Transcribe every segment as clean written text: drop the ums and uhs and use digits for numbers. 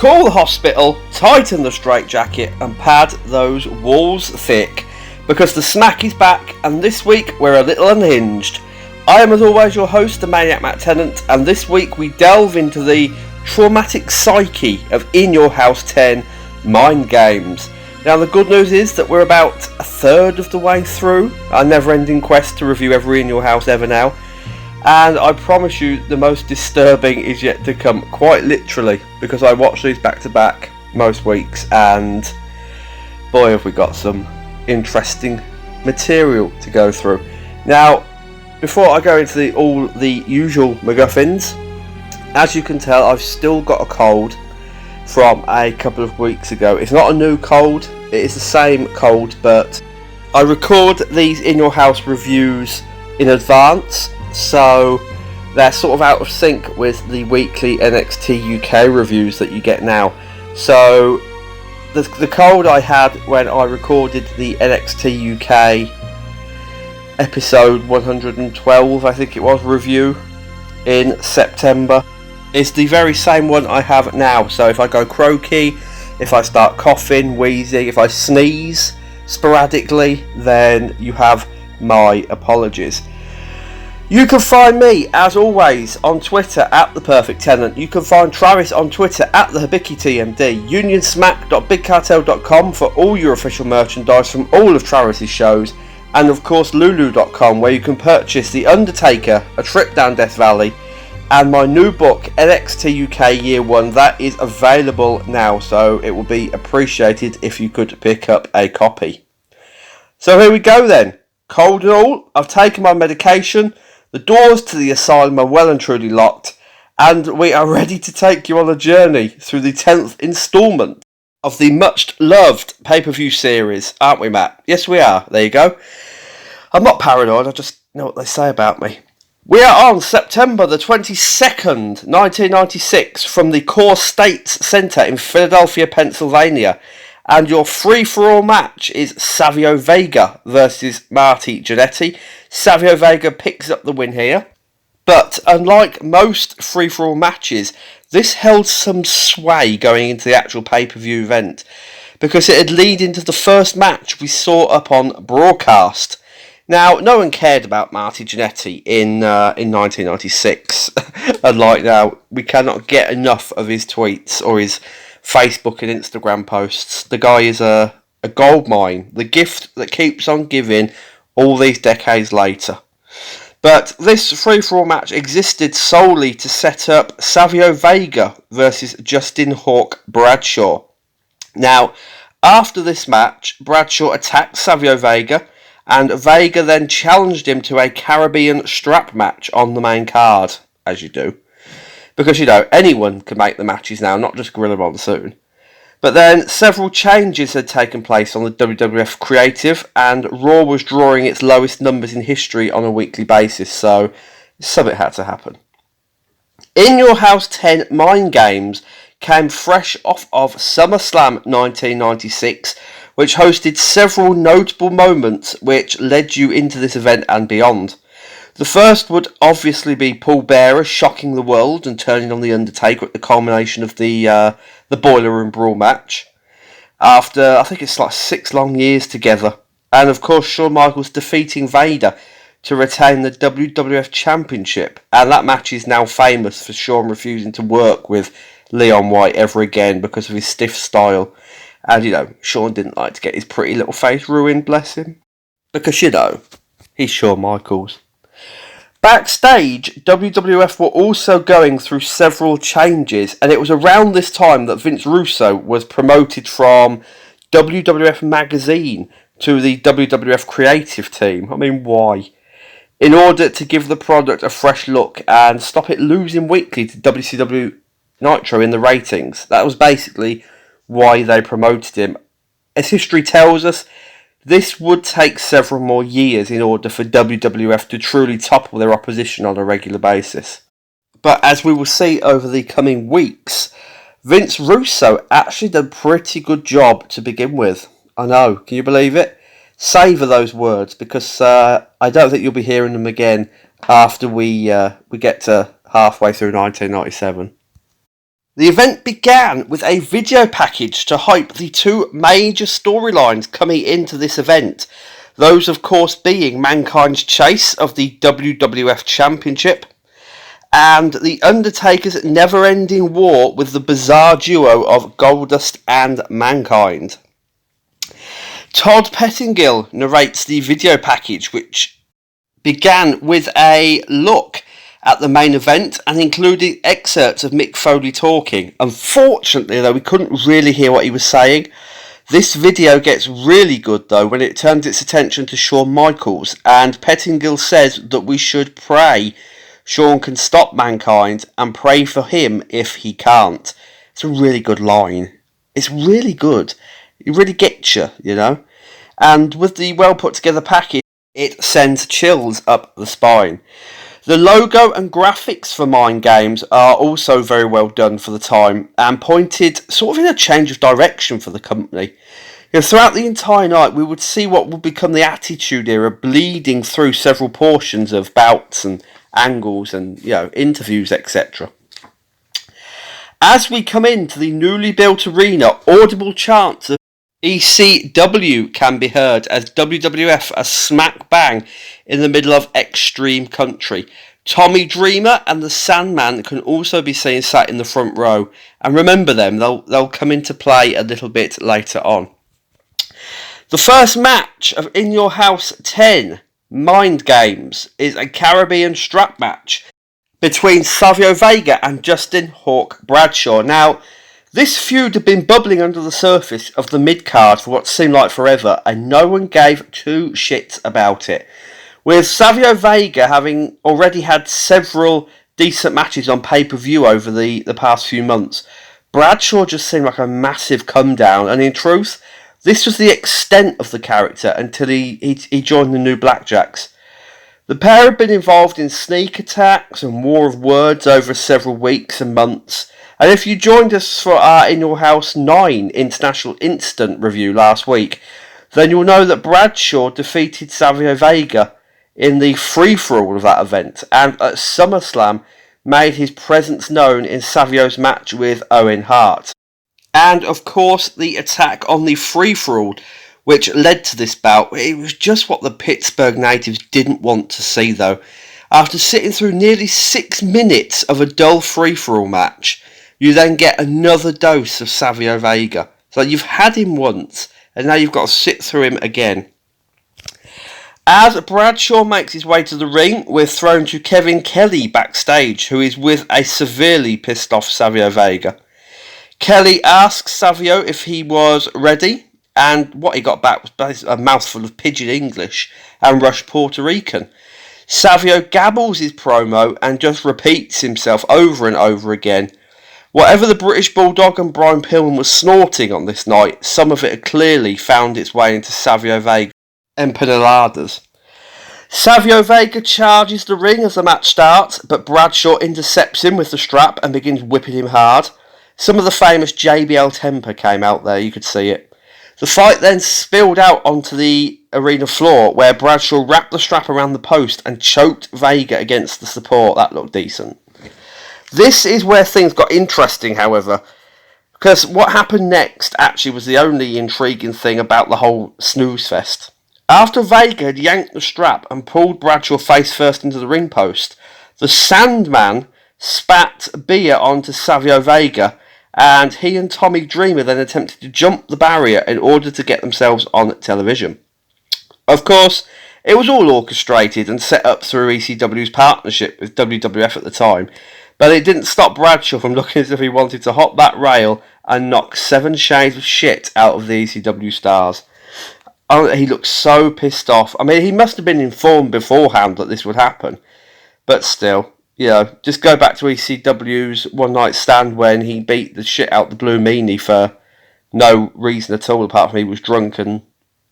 Call the hospital, tighten the straitjacket and pad those walls thick, because the smack is back and this week we're a little unhinged. I am as always your host, the Maniac Matt Tennant, and this week we delve into the traumatic psyche of In Your House 10 mind games. Now the good news is that we're about a third of the way through our never-ending quest to review every In Your House ever now, and I promise you the most disturbing is yet to come, quite literally, because I watch these back to back most weeks and boy have we got some interesting material to go through. Now before I go into all the usual MacGuffins, as you can tell I've still got a cold from a couple of weeks ago. It's not a new cold, it is the same cold, but I record these In Your House reviews in advance, so they're sort of out of sync with the weekly NXT UK reviews that you get now. So the cold I had when I recorded the NXT UK episode 112, I think it was, review in September, is the very same one I have now. So if I go croaky, if I start coughing, wheezing, if I sneeze sporadically, then you have my apologies. You can find me, as always, on Twitter at The Perfect Tenant. You can find Travis on Twitter at The Habiki TMD. Unionsmack.bigcartel.com for all your official merchandise from all of Travis's shows. And of course Lulu.com, where you can purchase The Undertaker, A Trip Down Death Valley, and my new book, NXT UK Year 1, that is available now, so it will be appreciated if you could pick up a copy. So here we go then. Cold and all, I've taken my medication, the doors to the asylum are well and truly locked, and we are ready to take you on a journey through the 10th instalment of the much loved pay-per-view series, aren't we, Matt? Yes, we are. There you go. I'm not paranoid, I just know what they say about me. We are on September the 22nd, 1996, from the Core States Centre in Philadelphia, Pennsylvania. And your free-for-all match is Savio Vega versus Marty Jannetty. Savio Vega picks up the win here. But unlike most free-for-all matches, this held some sway going into the actual pay-per-view event, because it had led into the first match we saw up on broadcast. Now, no one cared about Marty Jannetty in 1996. Unlike now, we cannot get enough of his tweets or his Facebook and Instagram posts. The guy is a goldmine, the gift that keeps on giving all these decades later. But this free-for-all match existed solely to set up Savio Vega versus Justin Hawk Bradshaw. Now, after this match, Bradshaw attacked Savio Vega, and Vega then challenged him to a Caribbean strap match on the main card, as you do. Because, you know, anyone can make the matches now, not just Gorilla Monsoon. But then several changes had taken place on the WWF creative, and Raw was drawing its lowest numbers in history on a weekly basis, so something had to happen. In Your House 10 Mind Games came fresh off of SummerSlam 1996, which hosted several notable moments which led you into this event and beyond. The first would obviously be Paul Bearer shocking the world and turning on The Undertaker at the culmination of the Boiler Room Brawl match, after I think it's like 6 long years together. And of course Shawn Michaels defeating Vader to retain the WWF Championship, and that match is now famous for Shawn refusing to work with Leon White ever again because of his stiff style. And, you know, Shawn didn't like to get his pretty little face ruined, bless him. Because, you know, he's Shawn Michaels. Backstage, WWF were also going through several changes, and it was around this time that Vince Russo was promoted from WWF Magazine to the WWF creative team. I mean, why? In order to give the product a fresh look and stop it losing weekly to WCW Nitro in the ratings. That was basically why they promoted him. As history tells us, this would take several more years in order for WWF to truly topple their opposition on a regular basis. But as we will see over the coming weeks, Vince Russo actually did a pretty good job to begin with. I know, can you believe it? Savour those words, because I don't think you'll be hearing them again after we get to halfway through 1997. The event began with a video package to hype the two major storylines coming into this event. Those, of course, being Mankind's chase of the WWF Championship and The Undertaker's never-ending war with the bizarre duo of Goldust and Mankind. Todd Pettingill narrates the video package, which began with a look at the main event and included excerpts of Mick Foley talking. Unfortunately, though, we couldn't really hear what he was saying. This video gets really good, though, when it turns its attention to Shawn Michaels, and Pettingill says that we should pray Shawn can stop Mankind and pray for him if he can't. It's a really good line. It's really good. It really gets you, you know. And with the well put together package, it sends chills up the spine. The logo and graphics for Mind Games are also very well done for the time and pointed sort of in a change of direction for the company. Throughout the entire night we would see what would become the Attitude Era bleeding through several portions of bouts and angles and interviews, etc. As we come into the newly built arena, audible chants of ECW can be heard as WWF are smack bang in the middle of Extreme Country. Tommy Dreamer and the Sandman can also be seen sat in the front row, and remember them, they'll come into play a little bit later on. The first match of In Your House 10 Mind Games is a Caribbean strap match between Savio Vega and Justin Hawk Bradshaw. Now, this feud had been bubbling under the surface of the mid-card for what seemed like forever, and no one gave two shits about it. With Savio Vega having already had several decent matches on pay-per-view over the past few months, Bradshaw just seemed like a massive come-down, and in truth, this was the extent of the character until he joined the New Blackjacks. The pair had been involved in sneak attacks and war of words over several weeks and months. And if you joined us for our In Your House 9 International Instant review last week, then you'll know that Bradshaw defeated Savio Vega in the free-for-all of that event, and at SummerSlam made his presence known in Savio's match with Owen Hart. And of course the attack on the free-for-all which led to this bout, it was just what the Pittsburgh natives didn't want to see though. After sitting through nearly 6 minutes of a dull free-for-all match, you then get another dose of Savio Vega. So you've had him once, and now you've got to sit through him again. As Bradshaw makes his way to the ring, we're thrown to Kevin Kelly backstage, who is with a severely pissed off Savio Vega. Kelly asks Savio if he was ready, and what he got back was basically a mouthful of pidgin English and rushed Puerto Rican. Savio gabbles his promo and just repeats himself over and over again. Whatever the British Bulldog and Brian Pillman was snorting on this night, some of it had clearly found its way into Savio Vega empanadas. Savio Vega charges the ring as the match starts, but Bradshaw intercepts him with the strap and begins whipping him hard. Some of the famous JBL temper came out there, you could see it. The fight then spilled out onto the arena floor, where Bradshaw wrapped the strap around the post and choked Vega against the support. That looked decent. This is where things got interesting, however, because what happened next actually was the only intriguing thing about the whole snooze fest. After Vega had yanked the strap and pulled Bradshaw face first into the ring post, the Sandman spat beer onto Savio Vega, and he and Tommy Dreamer then attempted to jump the barrier in order to get themselves on television. Of course, it was all orchestrated and set up through ECW's partnership with WWF at the time, but it didn't stop Bradshaw from looking as if he wanted to hop that rail and knock 7 shades of shit out of the ECW stars. Oh, he looked so pissed off. I mean, he must have been informed beforehand that this would happen, but still, just go back to ECW's One Night Stand when he beat the shit out the Blue Meanie for no reason at all apart from he was drunk and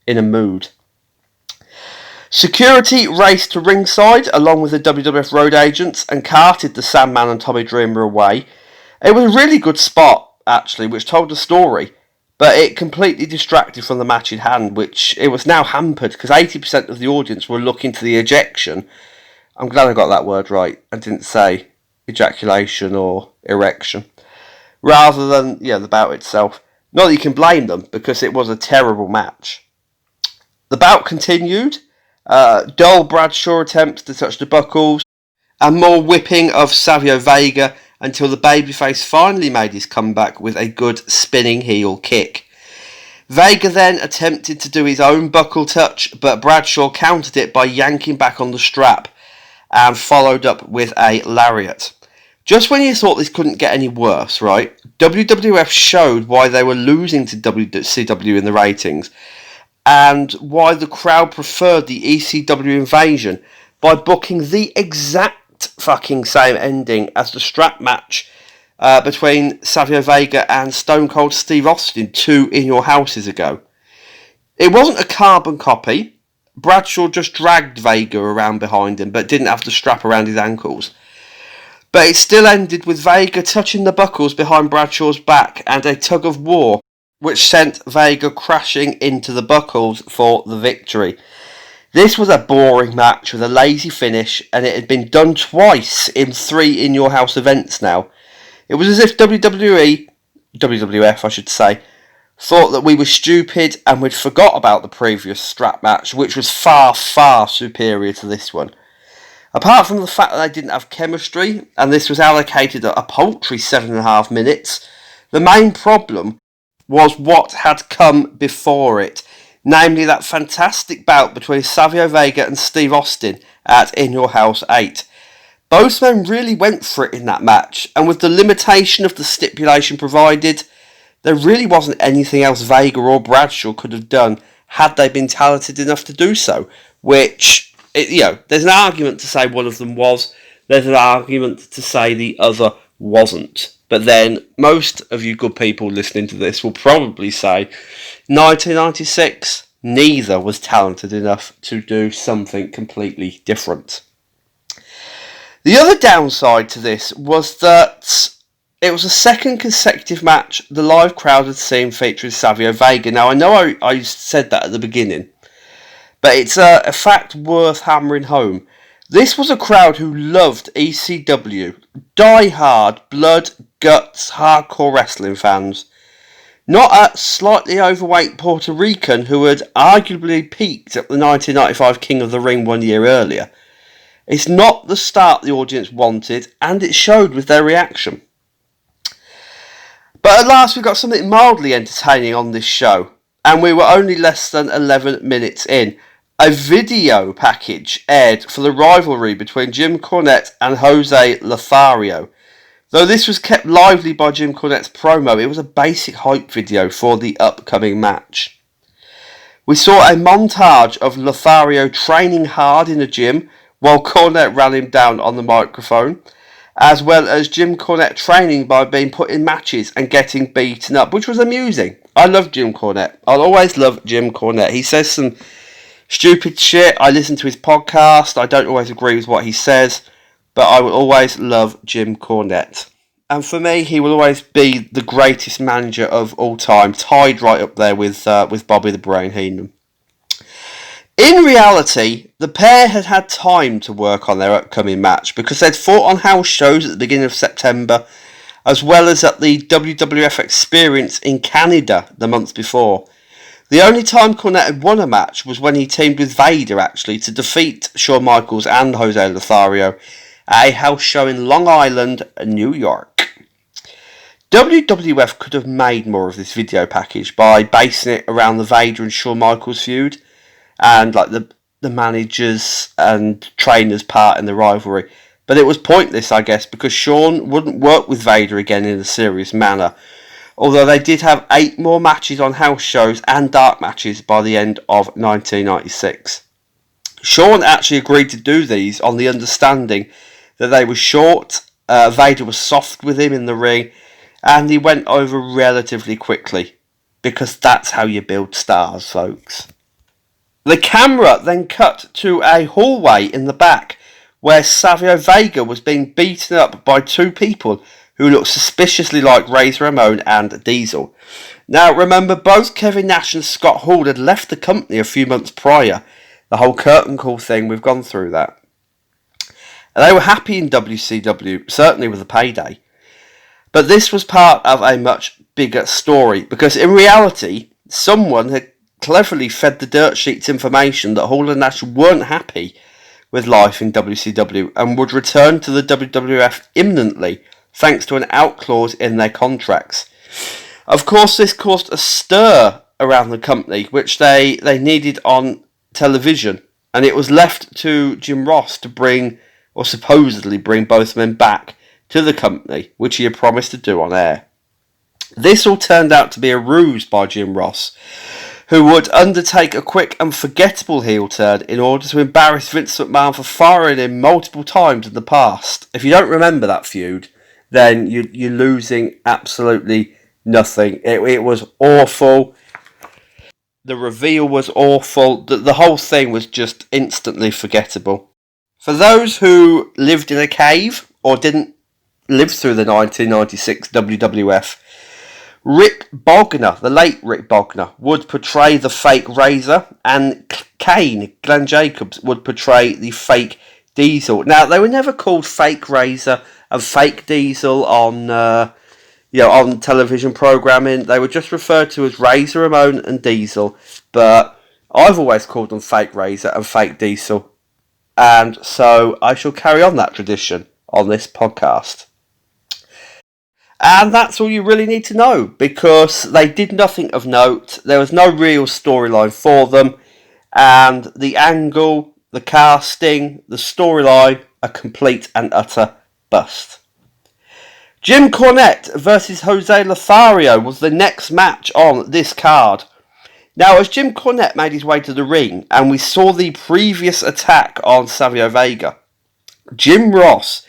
in a mood. Security raced to ringside along with the WWF road agents and carted the Sandman and Tommy Dreamer away. It was a really good spot, actually, which told a story, but it completely distracted from the match in hand, which it was now hampered because 80% of the audience were looking to the ejection. I'm glad I got that word right and didn't say ejaculation or erection. rather than the bout itself. Not that you can blame them, because it was a terrible match. The bout continued. Dull Bradshaw attempts to touch the buckles, and more whipping of Savio Vega until the babyface finally made his comeback with a good spinning heel kick. Vega then attempted to do his own buckle touch, but Bradshaw countered it by yanking back on the strap and followed up with a lariat. Just when you thought this couldn't get any worse, right? WWF showed why they were losing to WCW in the ratings and why the crowd preferred the ECW invasion by booking the exact fucking same ending as the strap match between Savio Vega and Stone Cold Steve Austin 2 In Your Houses ago. It wasn't a carbon copy. Bradshaw just dragged Vega around behind him, but didn't have the strap around his ankles. But it still ended with Vega touching the buckles behind Bradshaw's back and a tug of war, which sent Vega crashing into the buckles for the victory. This was a boring match with a lazy finish, and it had been done twice in 3 In Your House events now. It was as if WWF I should say, thought that we were stupid and we'd forgot about the previous strap match, which was far, far superior to this one. Apart from the fact that they didn't have chemistry, and this was allocated a paltry 7.5 minutes, the main problem was what had come before it, namely that fantastic bout between Savio Vega and Steve Austin at In Your House 8. Both men really went for it in that match, and with the limitation of the stipulation provided, there really wasn't anything else Vega or Bradshaw could have done had they been talented enough to do so, which, there's an argument to say one of them was, there's an argument to say the other wasn't. But then, most of you good people listening to this will probably say, 1996, neither was talented enough to do something completely different. The other downside to this was that it was a second consecutive match the live crowd had seen featuring Savio Vega. Now, I know I said that at the beginning, but it's a fact worth hammering home. This was a crowd who loved ECW, die-hard, blood, guts, hardcore wrestling fans. Not a slightly overweight Puerto Rican who had arguably peaked at the 1995 King of the Ring 1 year earlier. It's not the start the audience wanted, and it showed with their reaction. But at last we got something mildly entertaining on this show, and we were only less than 11 minutes in. A video package aired for the rivalry between Jim Cornette and Jose Lothario. Though this was kept lively by Jim Cornette's promo, it was a basic hype video for the upcoming match. We saw a montage of Lothario training hard in a gym while Cornette ran him down on the microphone, as well as Jim Cornette training by being put in matches and getting beaten up, which was amusing. I love Jim Cornette. I'll always love Jim Cornette. He says some stupid shit. I listen to his podcast. I don't always agree with what he says, but I will always love Jim Cornette. And for me, he will always be the greatest manager of all time, tied right up there with Bobby the Brain Heenan. In reality, the pair had had time to work on their upcoming match because they'd fought on house shows at the beginning of September, as well as at the WWF Experience in Canada the month before. The only time Cornette had won a match was when he teamed with Vader, actually, to defeat Shawn Michaels and Jose Lothario at a house show in Long Island, New York. WWF could have made more of this video package by basing it around the Vader and Shawn Michaels feud, and like the managers and trainers part in the rivalry. But it was pointless, I guess, because Shawn wouldn't work with Vader again in a serious manner. Although they did have 8 more matches on house shows and dark matches by the end of 1996. Shawn actually agreed to do these on the understanding that they were short, Vader was soft with him in the ring, and he went over relatively quickly. Because that's how you build stars, folks. The camera then cut to a hallway in the back where Savio Vega was being beaten up by 2 people who looked suspiciously like Razor Ramon and Diesel. Now remember, both Kevin Nash and Scott Hall had left the company a few months prior. The whole curtain call thing, we've gone through that. And they were happy in WCW, certainly with the payday. But this was part of a much bigger story, because in reality, someone had cleverly fed the dirt sheets information that Hall and Nash weren't happy with life in WCW and would return to the WWF imminently, thanks to an out clause in their contracts. Of course, this caused a stir around the company, which they needed on television, and it was left to Jim Ross to bring, or supposedly bring, both men back to the company, which he had promised to do on air. This all turned out to be a ruse by Jim Ross, who would undertake a quick and forgettable heel turn in order to embarrass Vince McMahon for firing him multiple times in the past. If you don't remember that feud, then you're losing absolutely nothing. It was awful. The reveal was awful. The whole thing was just instantly forgettable. For those who lived in a cave or didn't live through the 1996 WWF, Rick Bogner, the late Rick Bogner, would portray the fake Razor, and Kane, Glenn Jacobs, would portray the fake Diesel. Now, they were never called fake Razor and fake Diesel on television programming. They were just referred to as Razor Ramon and Diesel, but I've always called them fake Razor and fake Diesel, and so I shall carry on that tradition on this podcast. And that's all you really need to know, because they did nothing of note. There was no real storyline for them, and the angle, the casting, the storyline, a complete and utter bust. Jim Cornette versus Jose Lothario was the next match on this card. Now, as Jim Cornette made his way to the ring, and we saw the previous attack on Savio Vega, Jim Ross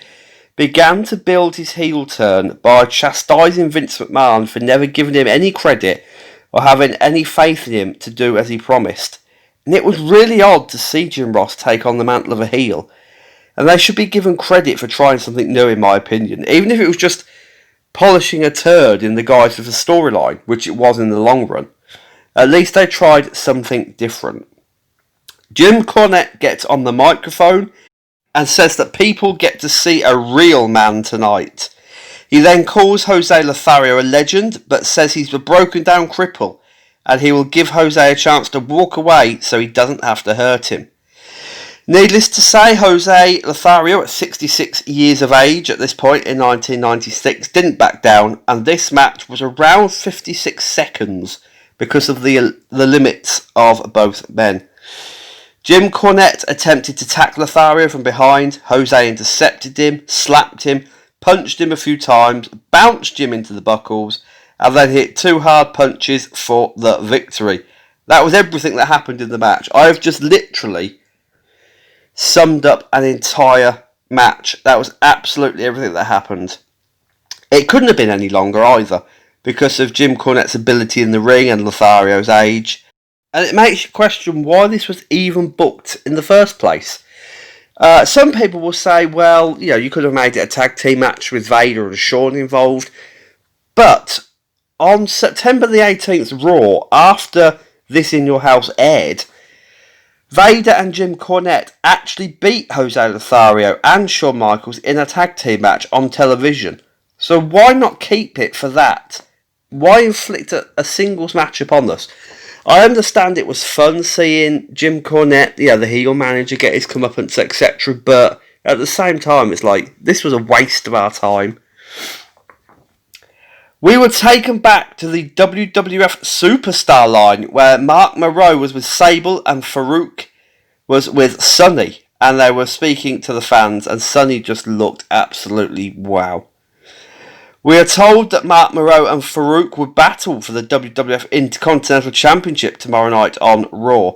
began to build his heel turn by chastising Vince McMahon for never giving him any credit or having any faith in him to do as he promised. And it was really odd to see Jim Ross take on the mantle of a heel. And they should be given credit for trying something new, in my opinion. Even if it was just polishing a turd in the guise of a storyline, which it was in the long run. At least they tried something different. Jim Cornette gets on the microphone and says that people get to see a real man tonight. He then calls Jose Lothario a legend, but says he's a broken down cripple, and he will give Jose a chance to walk away so he doesn't have to hurt him. Needless to say, Jose Lothario, at 66 years of age at this point in 1996, didn't back down, and this match was around 56 seconds because of the limits of both men. Jim Cornette attempted to tackle Lothario from behind. Jose intercepted him, slapped him, punched him a few times, bounced Jim into the buckles, and then hit 2 hard punches for the victory. That was everything that happened in the match. I have just literally summed up an entire match. That was absolutely everything that happened. It couldn't have been any longer either, because of Jim Cornette's ability in the ring and Lothario's age. And it makes you question why this was even booked in the first place. Some people will say, well, you could have made it a tag team match with Vader and Shawn involved. But on September the 18th Raw, after This In Your House aired, Vader and Jim Cornette actually beat Jose Lothario and Shawn Michaels in a tag team match on television. So why not keep it for that? Why inflict a singles match upon us? I understand it was fun seeing Jim Cornette, the heel manager, get his comeuppance, etc. But at the same time, it's like, this was a waste of our time. We were taken back to the WWF Superstar line, where Mark Moreau was with Sable and Farouk was with Sonny. And they were speaking to the fans, and Sonny just looked absolutely wow. We are told that Mark Moreau and Farouk would battle for the WWF Intercontinental Championship tomorrow night on Raw.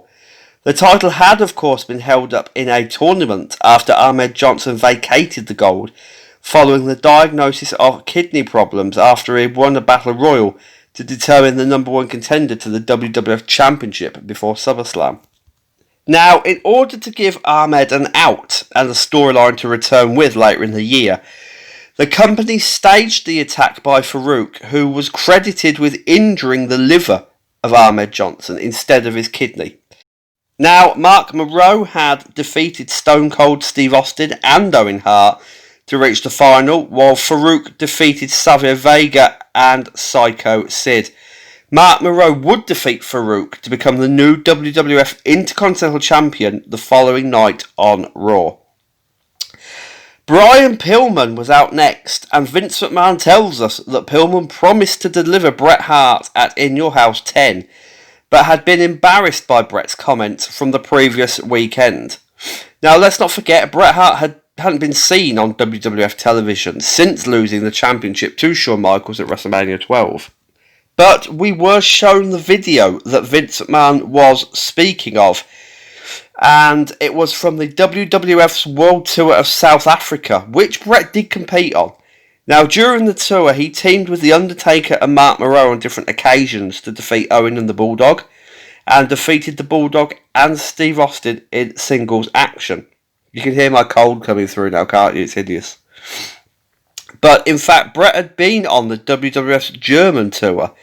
The title had, of course, been held up in a tournament after Ahmed Johnson vacated the gold following the diagnosis of kidney problems after he won a Battle Royal to determine the number one contender to the WWF Championship before SummerSlam. Now, in order to give Ahmed an out and a storyline to return with later in the year, the company staged the attack by Farouk, who was credited with injuring the liver of Ahmed Johnson instead of his kidney. Now, Mark Moreau had defeated Stone Cold Steve Austin and Owen Hart to reach the final, while Farouk defeated Savio Vega and Psycho Sid. Mark Moreau would defeat Farouk to become the new WWF Intercontinental Champion the following night on Raw. Brian Pillman was out next, and Vince McMahon tells us that Pillman promised to deliver Bret Hart at In Your House 10, but had been embarrassed by Bret's comments from the previous weekend. Now, let's not forget, Bret Hart hadn't been seen on WWF television since losing the championship to Shawn Michaels at WrestleMania 12. But we were shown the video that Vince McMahon was speaking of, and it was from the WWF's World Tour of South Africa, which Bret did compete on. Now, during the tour, he teamed with The Undertaker and Mark Moreau on different occasions to defeat Owen and the Bulldog, and defeated the Bulldog and Steve Austin in singles action. You can hear my cold coming through now, can't you? It's hideous. But in fact, Bret had been on the WWF's German tour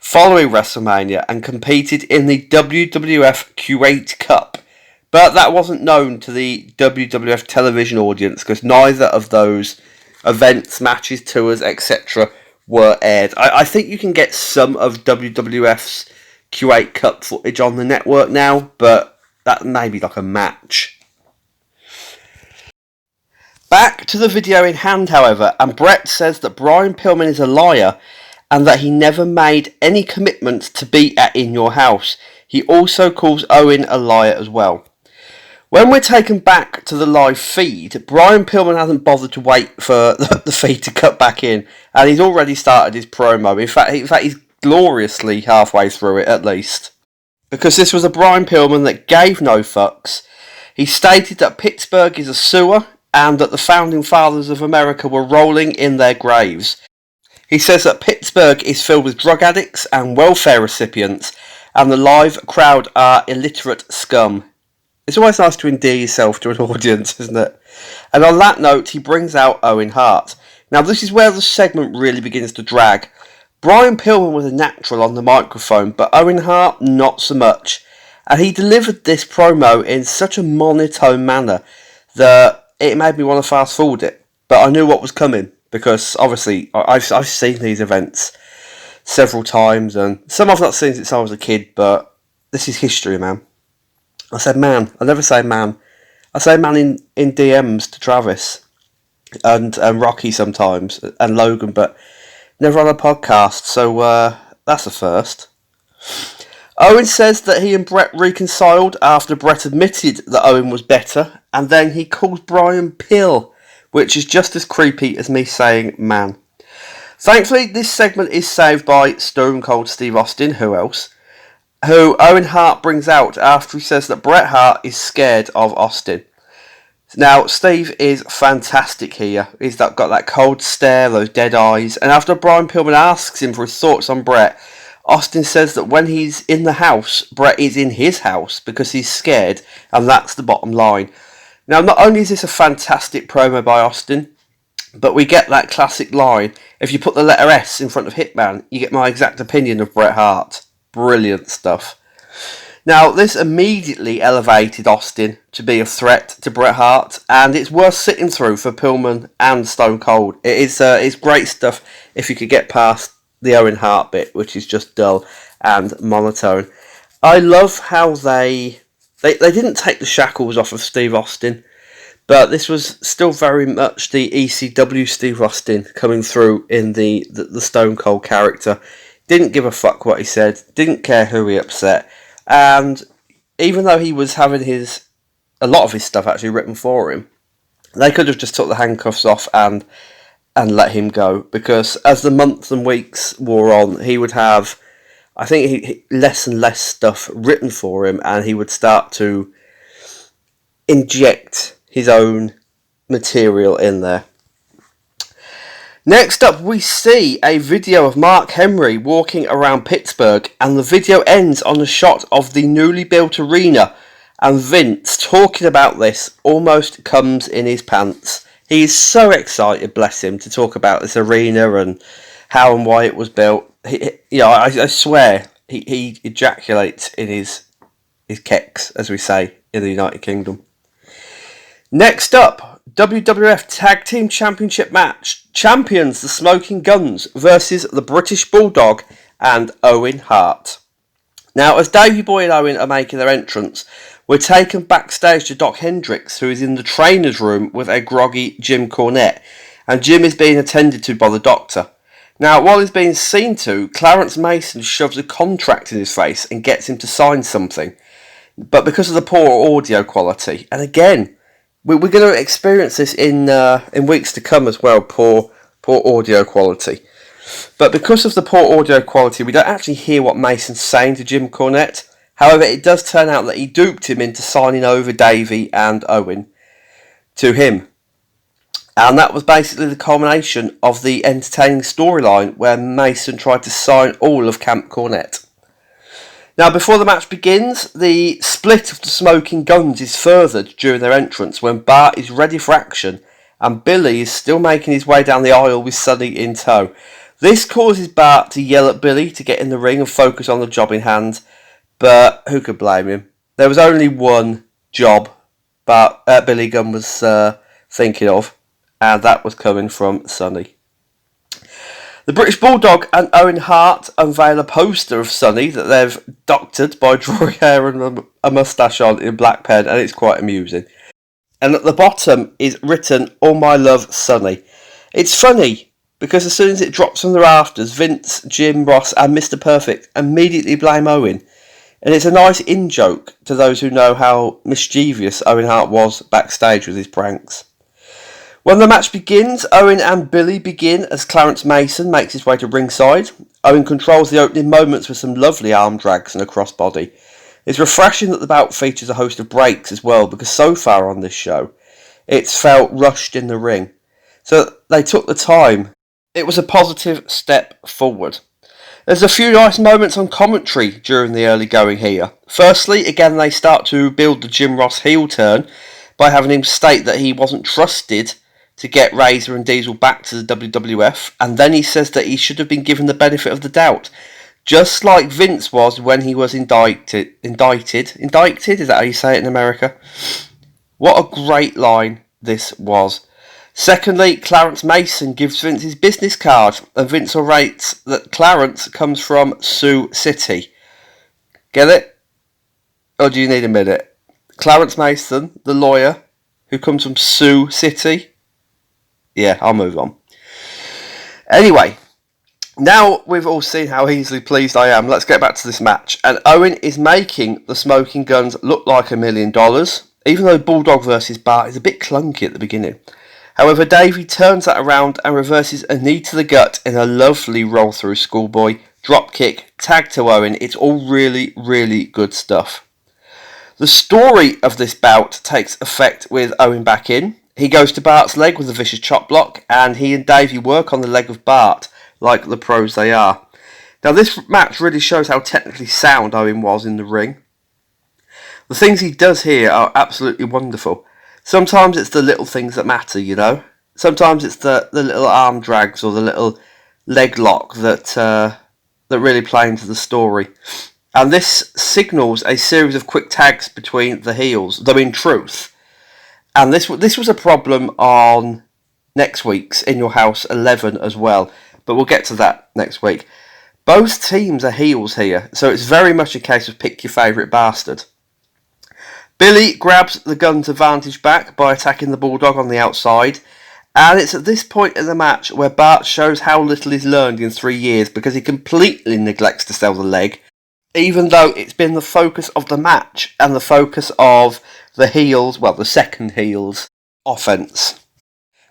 following WrestleMania and competed in the WWF Kuwait Cup. But that wasn't known to the WWF television audience because neither of those events, matches, tours, etc. were aired. I think you can get some of WWF's Kuwait Cup footage on the network now, but that may be like a match. Back to the video in hand, however, and Bret says that Brian Pillman is a liar and that he never made any commitments to be at In Your House. He also calls Owen a liar as well. When we're taken back to the live feed, Brian Pillman hasn't bothered to wait for the feed to cut back in, and he's already started his promo. In fact, he's gloriously halfway through it, at least. Because this was a Brian Pillman that gave no fucks. He stated that Pittsburgh is a sewer, and that the founding fathers of America were rolling in their graves. He says that Pittsburgh is filled with drug addicts and welfare recipients, and the live crowd are illiterate scum. It's always nice to endear yourself to an audience, isn't it? And on that note, he brings out Owen Hart. Now, this is where the segment really begins to drag. Brian Pillman was a natural on the microphone, but Owen Hart not so much. And he delivered this promo in such a monotone manner that it made me want to fast forward it, but I knew what was coming because obviously I've seen these events several times, and some I've not seen since I was a kid. But this is history, man. I said man. I never say man. I say man in DMs to Travis and Rocky sometimes and Logan, but never on a podcast. So that's a first. Owen says that he and Bret reconciled after Bret admitted that Owen was better, and then he calls Brian Pill, which is just as creepy as me saying man. Thankfully, this segment is saved by Stone Cold Steve Austin, who else, who Owen Hart brings out after he says that Bret Hart is scared of Austin. Now, Steve is fantastic here. He's got that cold stare, those dead eyes, and after Brian Pillman asks him for his thoughts on Bret, Austin says that when he's in the house, Bret is in his house because he's scared, and that's the bottom line. Now, not only is this a fantastic promo by Austin, but we get that classic line, if you put the letter S in front of Hitman, you get my exact opinion of Bret Hart. Brilliant stuff. Now, this immediately elevated Austin to be a threat to Bret Hart, and it's worth sitting through for Pillman and Stone Cold. It's great stuff if you could get past the Owen Hart bit, which is just dull and monotone. I love how they didn't take the shackles off of Steve Austin, but this was still very much the ECW Steve Austin coming through in the Stone Cold character. Didn't give a fuck what he said, didn't care who he upset, and even though he was having a lot of his stuff actually written for him, they could have just took the handcuffs off and let him go, because as the months and weeks wore on, he would have, I think, less and less stuff written for him, and he would start to inject his own material in there. Next up, we see a video of Mark Henry walking around Pittsburgh, and the video ends on a shot of the newly built arena, and Vince, talking about this, almost comes in his pants. He is so excited, bless him, to talk about this arena and how and why it was built. I swear, he ejaculates in his kecks, as we say in the United Kingdom. Next up, WWF Tag Team Championship match. Champions the Smoking Guns versus the British Bulldog and Owen Hart. Now, as Davey Boy and Owen are making their entrance, we're taken backstage to Doc Hendricks, who is in the trainer's room with a groggy Jim Cornette, and Jim is being attended to by the doctor. Now, while he's being seen to, Clarence Mason shoves a contract in his face and gets him to sign something. But because of the poor audio quality, and again, we're going to experience this in weeks to come as well, poor audio quality. But because of the poor audio quality, we don't actually hear what Mason's saying to Jim Cornette. However, it does turn out that he duped him into signing over Davey and Owen to him. And that was basically the culmination of the entertaining storyline where Mason tried to sign all of Camp Cornette. Now, before the match begins, the split of the Smoking Guns is furthered during their entrance when Bart is ready for action and Billy is still making his way down the aisle with Sonny in tow. This causes Bart to yell at Billy to get in the ring and focus on the job in hand, but who could blame him? There was only one job Billy Gunn was thinking of, and that was coming from Sonny. The British Bulldog and Owen Hart unveil a poster of Sonny that they've doctored by drawing hair and a moustache on in black pen, and it's quite amusing. And at the bottom is written, "All my love, Sonny." It's funny, because as soon as it drops from the rafters, Vince, Jim Ross and Mr. Perfect immediately blame Owen. And it's a nice in-joke to those who know how mischievous Owen Hart was backstage with his pranks. When the match begins, Owen and Billy begin as Clarence Mason makes his way to ringside. Owen controls the opening moments with some lovely arm drags and a crossbody. It's refreshing that the bout features a host of breaks as well, because so far on this show, it's felt rushed in the ring. So they took the time. It was a positive step forward. There's a few nice moments on commentary during the early going here. Firstly, again they start to build the Jim Ross heel turn by having him state that he wasn't trusted to get Razor and Diesel back to the WWF, and then he says that he should have been given the benefit of the doubt, just like Vince was when he was indicted? Is that how you say it in America? What a great line this was. Secondly, Clarence Mason gives Vince his business card, and Vince orates that Clarence comes from Sioux City. Get it? Or do you need a minute? Clarence Mason, the lawyer, who comes from Sioux City? Yeah, I'll move on. Anyway, now we've all seen how easily pleased I am, let's get back to this match. And Owen is making the Smoking Guns look like $1 million, even though Bulldog versus Bart is a bit clunky at the beginning. However, Davey turns that around and reverses a knee to the gut in a lovely roll through schoolboy, drop kick, tag to Owen. It's all really, really good stuff. The story of this bout takes effect with Owen back in. He goes to Bart's leg with a vicious chop block, and he and Davey work on the leg of Bart, like the pros they are. Now, this match really shows how technically sound Owen was in the ring. The things he does here are absolutely wonderful. Sometimes it's the little things that matter, you know. Sometimes it's the little arm drags or the little leg lock that really play into the story. And this signals a series of quick tags between the heels, though in truth. And this was a problem on next week's In Your House 11 as well. But we'll get to that next week. Both teams are heels here, so it's very much a case of pick your favourite bastard. Billy grabs the Gunns' advantage back by attacking the Bulldog on the outside, and it's at this point in the match where Bart shows how little he's learned in 3 years, because he completely neglects to sell the leg, even though it's been the focus of the match and the focus of the heels, well, the second heels, offense.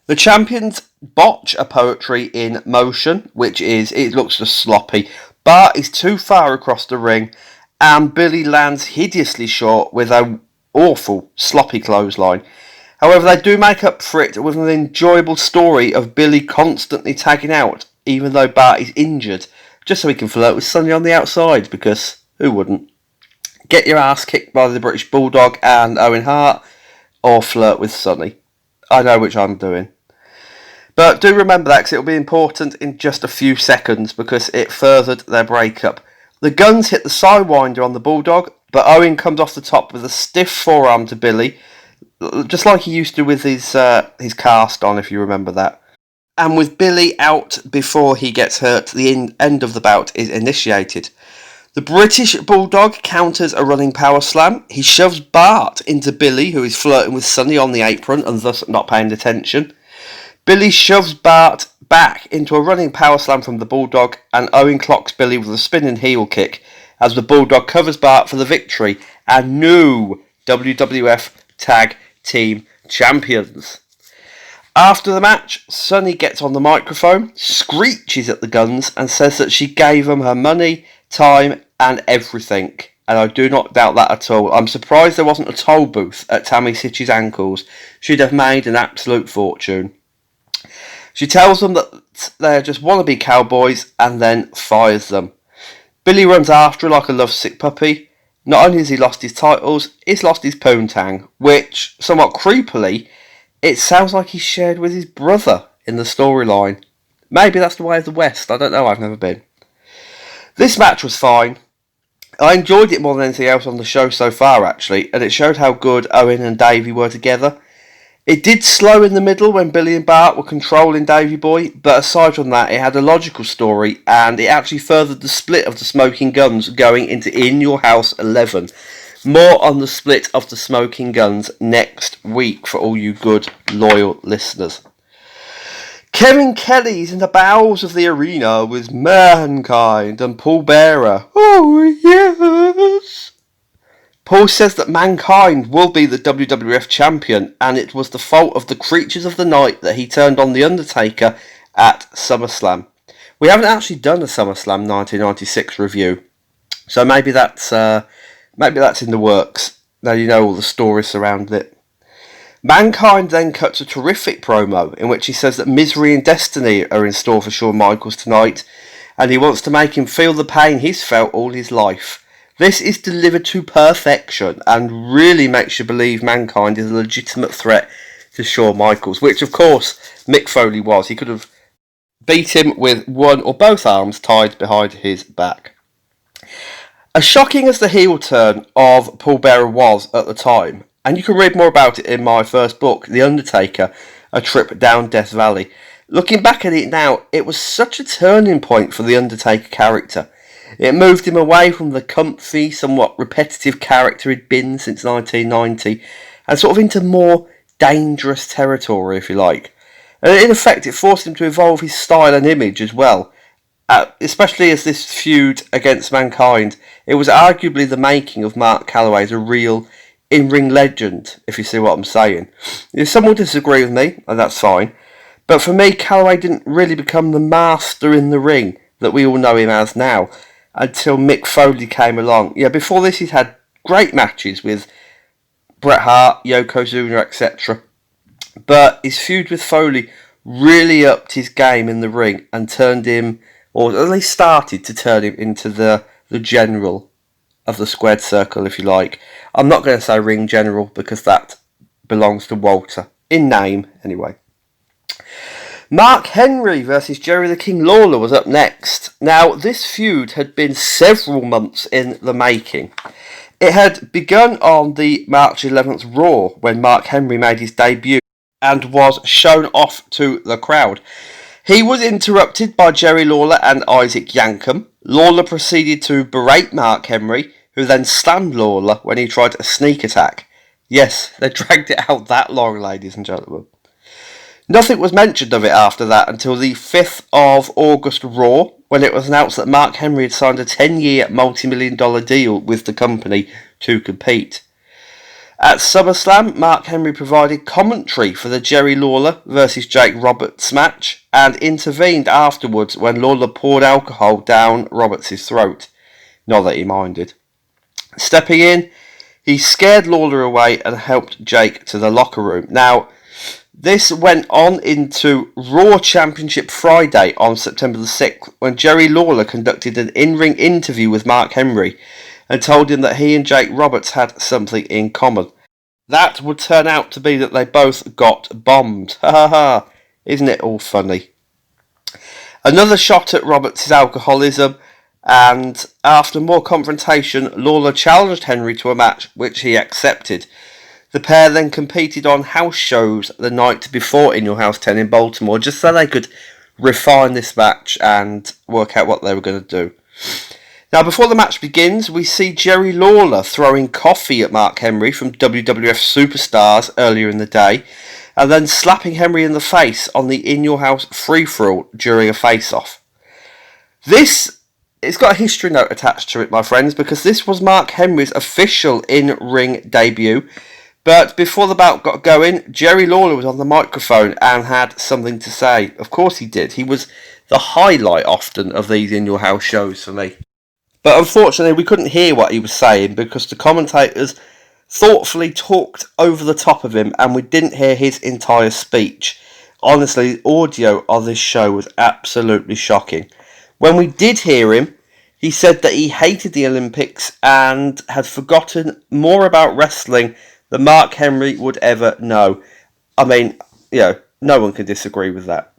The champions botch a poetry in motion, which is, it looks just sloppy. Bart is too far across the ring, and Billy lands hideously short with a awful, sloppy clothesline. However, they do make up for it with an enjoyable story of Billy constantly tagging out, even though Bart is injured, just so he can flirt with Sonny on the outside, because who wouldn't? Get your ass kicked by the British Bulldog and Owen Hart, or flirt with Sonny. I know which I'm doing. But do remember that, because it'll be important in just a few seconds, because it furthered their breakup. The Gunns hit the sidewinder on the Bulldog, but Owen comes off the top with a stiff forearm to Billy, just like he used to with his cast on, if you remember that. And with Billy out before he gets hurt, the end of the bout is initiated. The British Bulldog counters a running power slam. He shoves Bart into Billy, who is flirting with Sonny on the apron and thus not paying attention. Billy shoves Bart back into a running power slam from the Bulldog, and Owen clocks Billy with a spinning heel kick as the Bulldog covers Bart for the victory and new WWF Tag Team Champions. After the match, Sonny gets on the microphone, screeches at the Guns, and says that she gave them her money, time, and everything. And I do not doubt that at all. I'm surprised there wasn't a toll booth at Tammy Sytch's ankles. She'd have made an absolute fortune. She tells them that they're just wannabe cowboys and then fires them. Billy runs after her like a lovesick puppy. Not only has he lost his titles, he's lost his poontang, which, somewhat creepily, it sounds like he's shared with his brother in the storyline. Maybe that's the way of the West, I don't know, I've never been. This match was fine. I enjoyed it more than anything else on the show so far, actually, and it showed how good Owen and Davey were together. It did slow in the middle when Billy and Bart were controlling Davey Boy, but aside from that, it had a logical story, and it actually furthered the split of the Smoking Guns going into In Your House 11. More on the split of the Smoking Guns next week for all you good, loyal listeners. Kevin Kelly's in the bowels of the arena with Mankind and Paul Bearer. Oh, yes! Paul says that Mankind will be the WWF champion, and it was the fault of the creatures of the night that he turned on The Undertaker at SummerSlam. We haven't actually done a SummerSlam 1996 review, so maybe that's in the works. Now you know all the stories surrounding it. Mankind then cuts a terrific promo in which he says that misery and destiny are in store for Shawn Michaels tonight, and he wants to make him feel the pain he's felt all his life. This is delivered to perfection and really makes you believe Mankind is a legitimate threat to Shawn Michaels, which of course Mick Foley was. He could have beat him with one or both arms tied behind his back. As shocking as the heel turn of Paul Bearer was at the time, and you can read more about it in my first book, The Undertaker, A Trip Down Death Valley. Looking back at it now, it was such a turning point for the Undertaker character. It moved him away from the comfy, somewhat repetitive character he'd been since 1990, and sort of into more dangerous territory, if you like. And in effect, it forced him to evolve his style and image as well. Especially as this feud against Mankind, it was arguably the making of Mark Calloway as a real in-ring legend, if you see what I'm saying. Some will disagree with me, and that's fine, but for me, Calloway didn't really become the master in the ring that we all know him as now, until Mick Foley came along. Yeah, before this he'd had great matches with Bret Hart, Yokozuna, etc. But his feud with Foley really upped his game in the ring and turned him, or at least started to turn him into the general of the squared circle, if you like. I'm not going to say ring general because that belongs to Walter. In name, anyway. Mark Henry versus Jerry the King Lawler was up next. Now, this feud had been several months in the making. It had begun on the March 11th Raw when Mark Henry made his debut and was shown off to the crowd. He was interrupted by Jerry Lawler and Isaac Yankem. Lawler proceeded to berate Mark Henry, who then slammed Lawler when he tried a sneak attack. Yes, they dragged it out that long, ladies and gentlemen. Nothing was mentioned of it after that until the 5th of August Raw, when it was announced that Mark Henry had signed a 10-year multi-million-dollar deal with the company to compete. At SummerSlam, Mark Henry provided commentary for the Jerry Lawler versus Jake Roberts match and intervened afterwards when Lawler poured alcohol down Roberts' throat. Not that he minded. Stepping in, he scared Lawler away and helped Jake to the locker room. Now, this went on into Raw Championship Friday on September the 6th when Jerry Lawler conducted an in-ring interview with Mark Henry and told him that he and Jake Roberts had something in common. That would turn out to be that they both got bombed. Ha ha ha. Isn't it all funny? Another shot at Roberts' alcoholism, and after more confrontation, Lawler challenged Henry to a match which he accepted. The pair then competed on house shows the night before In Your House 10 in Baltimore, just so they could refine this match and work out what they were going to do. Now, before the match begins, we see Jerry Lawler throwing coffee at Mark Henry from WWF Superstars earlier in the day, and then slapping Henry in the face on the In Your House free-for-all during a face-off. It's got a history note attached to it, my friends, because this was Mark Henry's official in-ring debut. But before the bout got going, Jerry Lawler was on the microphone and had something to say. Of course he did. He was the highlight often of these In Your House shows for me. But unfortunately, we couldn't hear what he was saying because the commentators thoughtfully talked over the top of him and we didn't hear his entire speech. Honestly, the audio of this show was absolutely shocking. When we did hear him, he said that he hated the Olympics and had forgotten more about wrestling than Mark Henry would ever know. I mean, no one can disagree with that.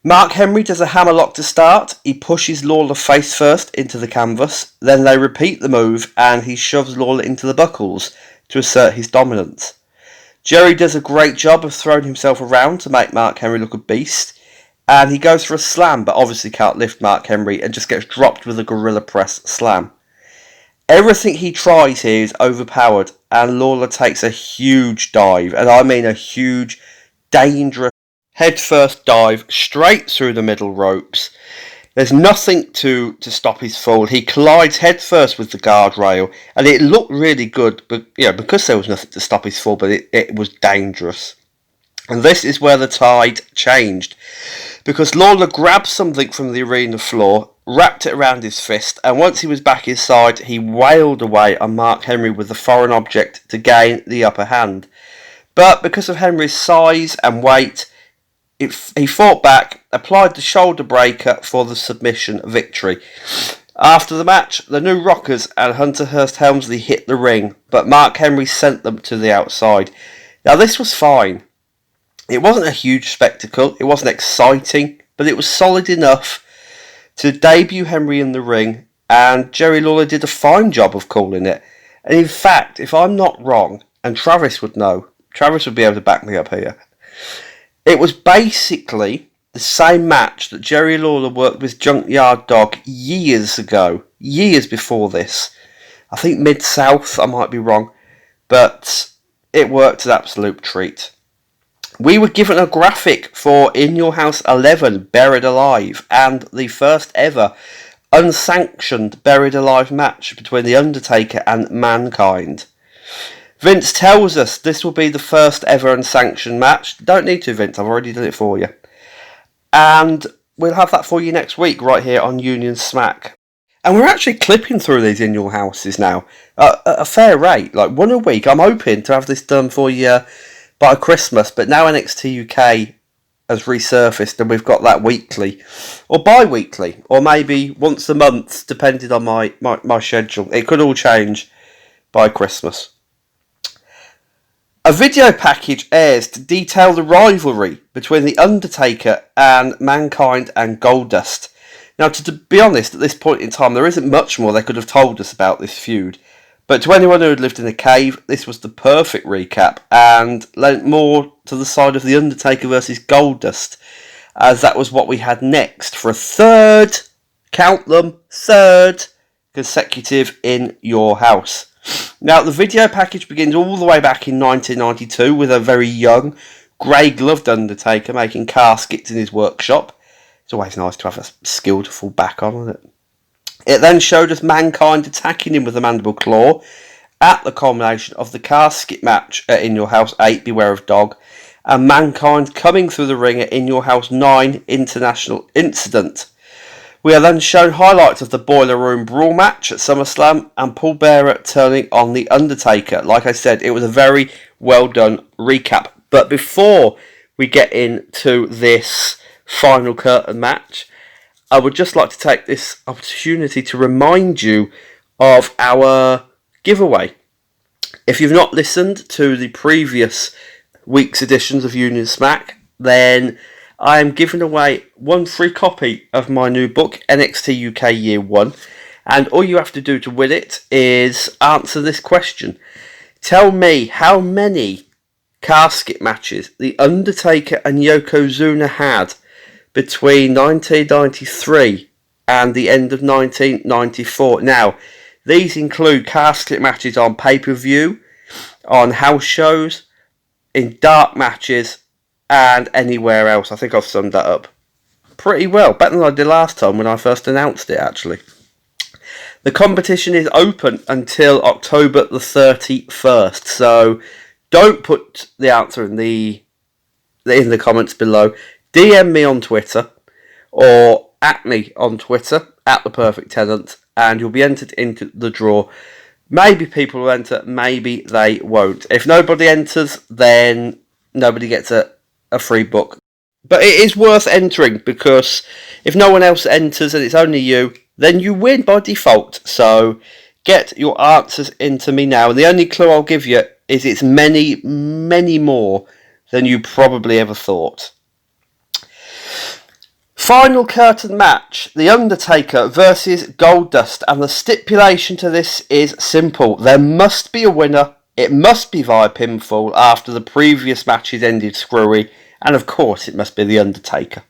Mark Henry does a hammerlock to start. He pushes Lawler face first into the canvas. Then they repeat the move and he shoves Lawler into the buckles to assert his dominance. Jerry does a great job of throwing himself around to make Mark Henry look a beast. And he goes for a slam but obviously can't lift Mark Henry and just gets dropped with a gorilla press slam. Everything he tries here is overpowered and Lawler takes a huge dive. And I mean a huge, dangerous head-first dive straight through the middle ropes. There's nothing to stop his fall. He collides head-first with the guardrail, and it looked really good, but because there was nothing to stop his fall, but it was dangerous. And this is where the tide changed, because Lawler grabbed something from the arena floor, wrapped it around his fist, and once he was back inside, he wailed away on Mark Henry with the foreign object to gain the upper hand. But because of Henry's size and weight, he fought back, applied the shoulder breaker for the submission victory. After the match, the New Rockers and Hunter Hearst Helmsley hit the ring, but Mark Henry sent them to the outside. Now this was fine. It wasn't a huge spectacle, it wasn't exciting, but it was solid enough to debut Henry in the ring, and Jerry Lawler did a fine job of calling it. And in fact, if I'm not wrong, and Travis would know, Travis would be able to back me up here, it was basically the same match that Jerry Lawler worked with Junkyard Dog years ago. Years before this. I think Mid-South, I might be wrong. But it worked an absolute treat. We were given a graphic for In Your House 11, Buried Alive, and the first ever unsanctioned Buried Alive match between The Undertaker and Mankind. Vince tells us this will be the first ever unsanctioned match. Don't need to, Vince. I've already done it for you. And we'll have that for you next week right here on Union Smack. And we're actually clipping through these In Your Houses now at a fair rate. Like one a week. I'm hoping to have this done for you by Christmas. But now NXT UK has resurfaced and we've got that weekly. Or bi-weekly. Or maybe once a month, depending on my schedule. It could all change by Christmas. A video package airs to detail the rivalry between The Undertaker and Mankind and Goldust. Now, to be honest, at this point in time, there isn't much more they could have told us about this feud. But to anyone who had lived in a cave, this was the perfect recap and lent more to the side of The Undertaker versus Goldust, as that was what we had next for a third, count them, third consecutive In Your House. Now, the video package begins all the way back in 1992 with a very young, grey-gloved Undertaker making caskets in his workshop. It's always nice to have a skill to fall back on, isn't it? It then showed us Mankind attacking him with a mandible claw at the culmination of the casket match at In Your House 8, Beware of Dog, and Mankind coming through the ring at In Your House 9, International Incident. We are then shown highlights of the Boiler Room Brawl match at SummerSlam and Paul Bearer turning on The Undertaker. Like I said, it was a very well done recap. But before we get into this final curtain match, I would just like to take this opportunity to remind you of our giveaway. If you've not listened to the previous week's editions of Union Smack, then I am giving away one free copy of my new book, NXT UK Year 1, and all you have to do to win it is answer this question. Tell me how many casket matches The Undertaker and Yokozuna had between 1993 and the end of 1994. Now, these include casket matches on pay-per-view, on house shows, in dark matches, and anywhere else. I think I've summed that up pretty well, better than I did last time when I first announced it, actually. The competition is open until October the 31st, so don't put the answer in the comments below. DM me on Twitter or at me on Twitter at the Perfect Tenant, and you'll be entered into the draw. Maybe people will enter, maybe they won't. If nobody enters, then nobody gets a free book. But it is worth entering, because if no one else enters and it's only you, then you win by default. So get your answers into me now. And the only clue I'll give you is it's many, many more than you probably ever thought. Final curtain match, The Undertaker versus Goldust, and the stipulation to this is simple. There must be a winner. It must be via pinfall after the previous matches ended screwy, and of course it must be The Undertaker.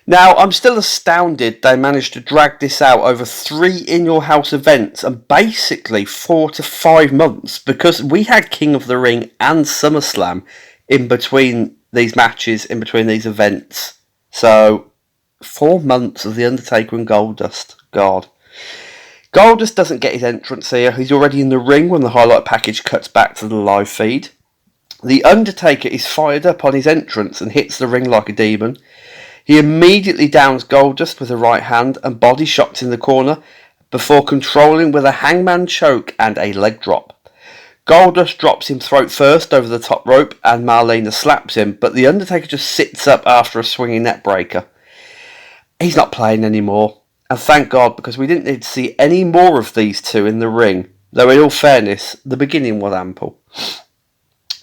Now, I'm still astounded they managed to drag this out over 3 In Your House events and basically 4 to 5 months, because we had King of the Ring and SummerSlam in between these matches, in between these events. So, 4 months of The Undertaker and Goldust. God. Goldust doesn't get his entrance here. He's already in the ring when the highlight package cuts back to the live feed. The Undertaker is fired up on his entrance and hits the ring like a demon. He immediately downs Goldust with a right hand and body shots in the corner before controlling with a hangman choke and a leg drop. Goldust drops him throat first over the top rope and Marlena slaps him, but The Undertaker just sits up after a swinging neck breaker. He's not playing anymore, and thank God, because we didn't need to see any more of these two in the ring, though in all fairness, the beginning was ample.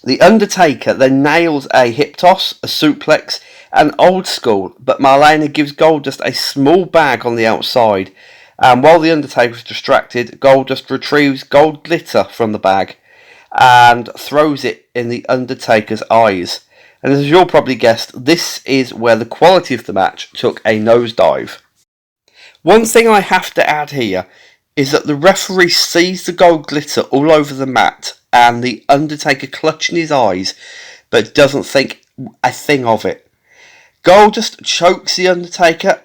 The Undertaker then nails a hip toss, a suplex, and old school, but Marlena gives Goldust a small bag on the outside, and while The Undertaker is distracted, Goldust retrieves gold glitter from the bag and throws it in The Undertaker's eyes. And as you'll probably guessed, this is where the quality of the match took a nosedive. One thing I have to add here is that the referee sees the gold glitter all over the mat and The Undertaker clutching his eyes, but doesn't think a thing of it. Goldust chokes The Undertaker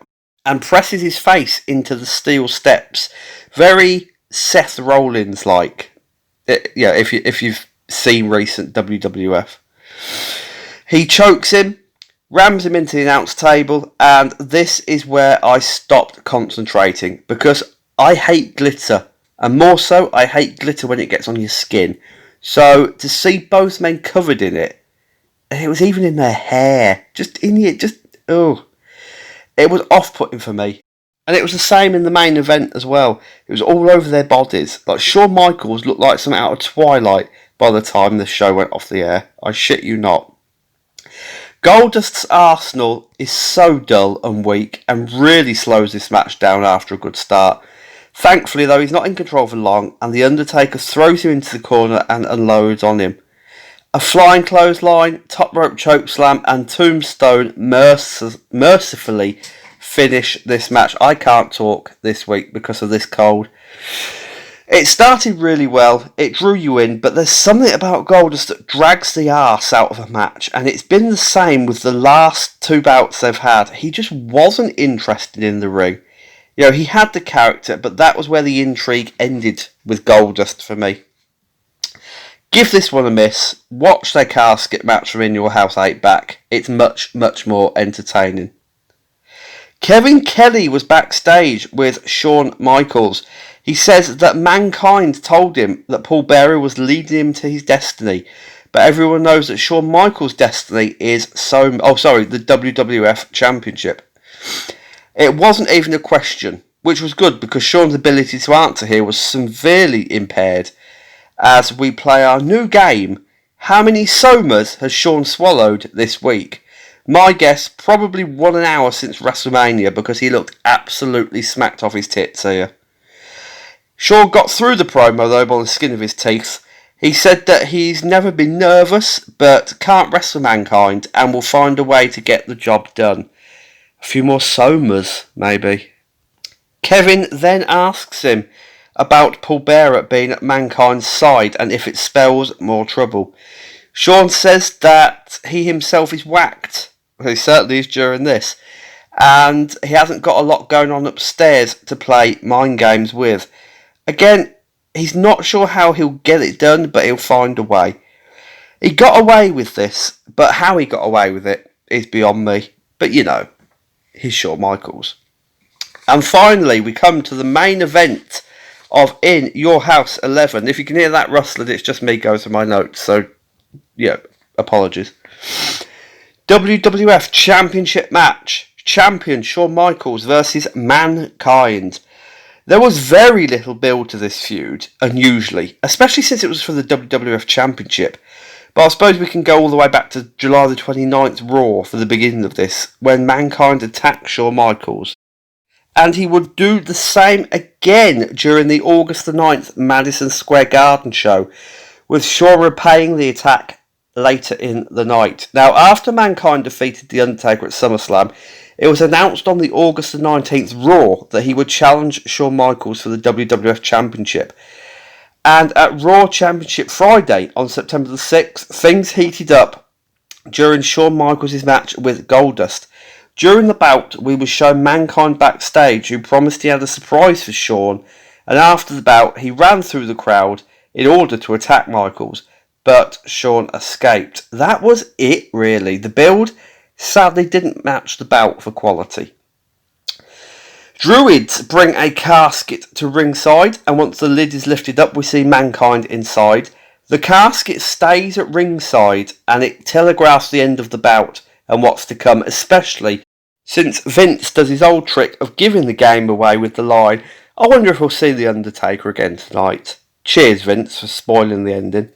and presses his face into the steel steps. Very Seth Rollins-like. Yeah, if you've seen recent WWF. He chokes him, rams him into the announce table, and this is where I stopped concentrating, because I hate glitter, and more so, I hate glitter when it gets on your skin. So, to see both men covered in it, and it was even in their hair, it was off-putting for me. And it was the same in the main event as well. It was all over their bodies. Like, Shawn Michaels looked like something out of Twilight by the time the show went off the air. I shit you not. Goldust's arsenal is so dull and weak and really slows this match down after a good start. Thankfully, though, he's not in control for long, and The Undertaker throws him into the corner and unloads on him. A flying clothesline, top rope chokeslam, and tombstone mercifully finish this match. I can't talk this week because of this cold. It started really well, it drew you in, but there's something about Goldust that drags the arse out of a match, and it's been the same with the last 2 bouts they've had. He just wasn't interested in the ring. You know, he had the character, but that was where the intrigue ended with Goldust for me. Give this one a miss. Watch their casket match from In Your House 8 back. It's much, much more entertaining. Kevin Kelly was backstage with Shawn Michaels. He says that Mankind told him that Paul Bearer was leading him to his destiny, but everyone knows that Shawn Michaels' destiny is the WWF Championship. It wasn't even a question, which was good because Shawn's ability to answer here was severely impaired. As we play our new game, how many somas has Shawn swallowed this week? My guess, probably 1 hour since WrestleMania, because he looked absolutely smacked off his tits here. Shawn got through the promo though by the skin of his teeth. He said that he's never been nervous, but can't wrestle Mankind and will find a way to get the job done. A few more Somas, maybe. Kevin then asks him about Paul Bearer being at Mankind's side and if it spells more trouble. Sean says that he himself is whacked. Well, he certainly is during this. And he hasn't got a lot going on upstairs to play mind games with. Again, he's not sure how he'll get it done, but he'll find a way. He got away with this, but how he got away with it is beyond me. But you know, he's Shawn Michaels. And finally, we come to the main event of In Your House 11. If you can hear that rustling, it's just me going through my notes. So, yeah, apologies. WWF Championship match. Champion Shawn Michaels versus Mankind. There was very little build to this feud, unusually, especially since it was for the WWF Championship. But I suppose we can go all the way back to July the 29th Raw for the beginning of this, when Mankind attacked Shawn Michaels. And he would do the same again during the August the 9th Madison Square Garden show, with Shawn repaying the attack later in the night. Now, after Mankind defeated The Undertaker at SummerSlam, it was announced on the August the 19th Raw that he would challenge Shawn Michaels for the WWF Championship. And at Raw Championship Friday on September the 6th, things heated up during Shawn Michaels' match with Goldust. During the bout, we were shown Mankind backstage, who promised he had a surprise for Shawn, and after the bout, he ran through the crowd in order to attack Michaels, but Shawn escaped. That was it, really. The build sadly didn't match the bout for quality. Druids bring a casket to ringside, and once the lid is lifted up, we see Mankind inside. The casket stays at ringside, and it telegraphs the end of the bout and what's to come, especially since Vince does his old trick of giving the game away with the line, "I wonder if we'll see The Undertaker again tonight." Cheers, Vince, for spoiling the ending.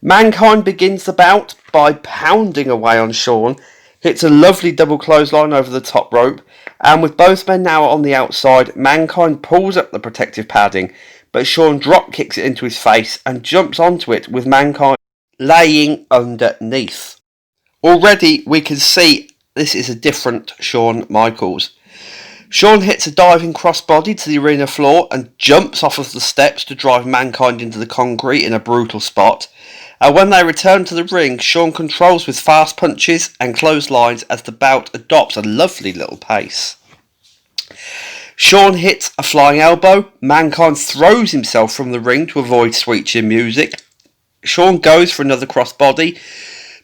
Mankind begins the bout by pounding away on Shawn, hits a lovely double clothesline over the top rope, and with both men now on the outside, Mankind pulls up the protective padding, but Shawn drop kicks it into his face and jumps onto it with Mankind laying underneath. Already we can see this is a different Shawn Michaels. Shawn hits a diving crossbody to the arena floor and jumps off of the steps to drive Mankind into the concrete in a brutal spot. And when they return to the ring, Shawn controls with fast punches and clotheslines as the bout adopts a lovely little pace. Shawn hits a flying elbow. Mankind throws himself from the ring to avoid switching music. Shawn goes for another crossbody,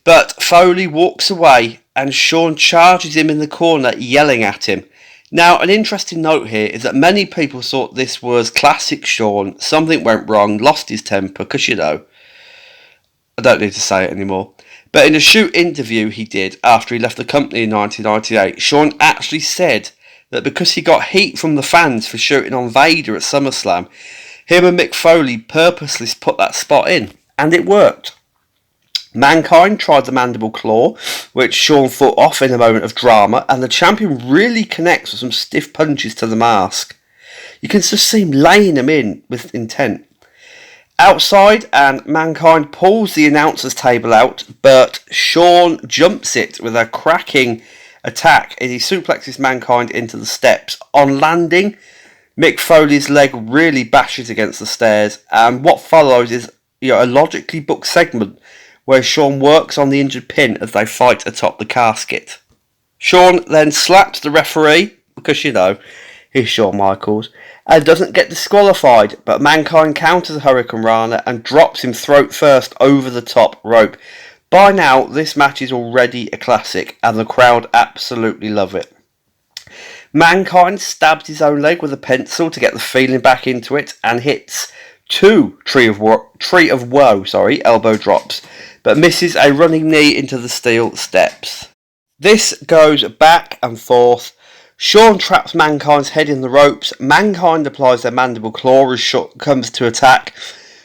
but Foley walks away and Shawn charges him in the corner, yelling at him. Now, an interesting note here is that many people thought this was classic Shawn. Something went wrong, lost his temper, because, you know, I don't need to say it anymore. But in a shoot interview he did after he left the company in 1998, Shawn actually said that because he got heat from the fans for shooting on Vader at SummerSlam, him and Mick Foley purposely put that spot in, and it worked. Mankind tried the mandible claw, which Shawn fought off in a moment of drama, and the champion really connects with some stiff punches to the mask. You can just see him laying him in with intent. Outside, and Mankind pulls the announcer's table out, but Shawn jumps it with a cracking attack as he suplexes Mankind into the steps. On landing, Mick Foley's leg really bashes against the stairs, and what follows is a logically booked segment where Shawn works on the injured pin as they fight atop the casket. Shawn then slaps the referee, because, you know, he's Shawn Michaels, and doesn't get disqualified, but Mankind counters a Hurricane Rana and drops him throat first over the top rope. By now, this match is already a classic, and the crowd absolutely love it. Mankind stabs his own leg with a pencil to get the feeling back into it, and hits two Tree of Woe elbow drops, but misses a running knee into the steel steps. This goes back and forth. Shawn traps Mankind's head in the ropes. Mankind applies their mandible claw as Shawn comes to attack.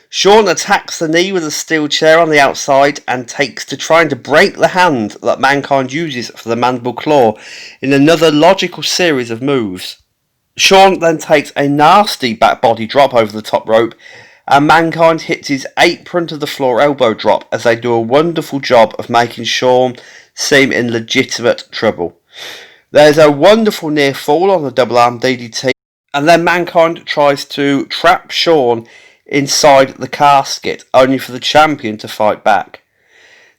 Shawn attacks the knee with a steel chair on the outside and takes to trying to break the hand that Mankind uses for the mandible claw in another logical series of moves. Shawn then takes a nasty back body drop over the top rope and Mankind hits his apron to the floor elbow drop as they do a wonderful job of making Shawn seem in legitimate trouble. There's a wonderful near fall on the double arm DDT, and then Mankind tries to trap Shawn inside the casket, only for the champion to fight back.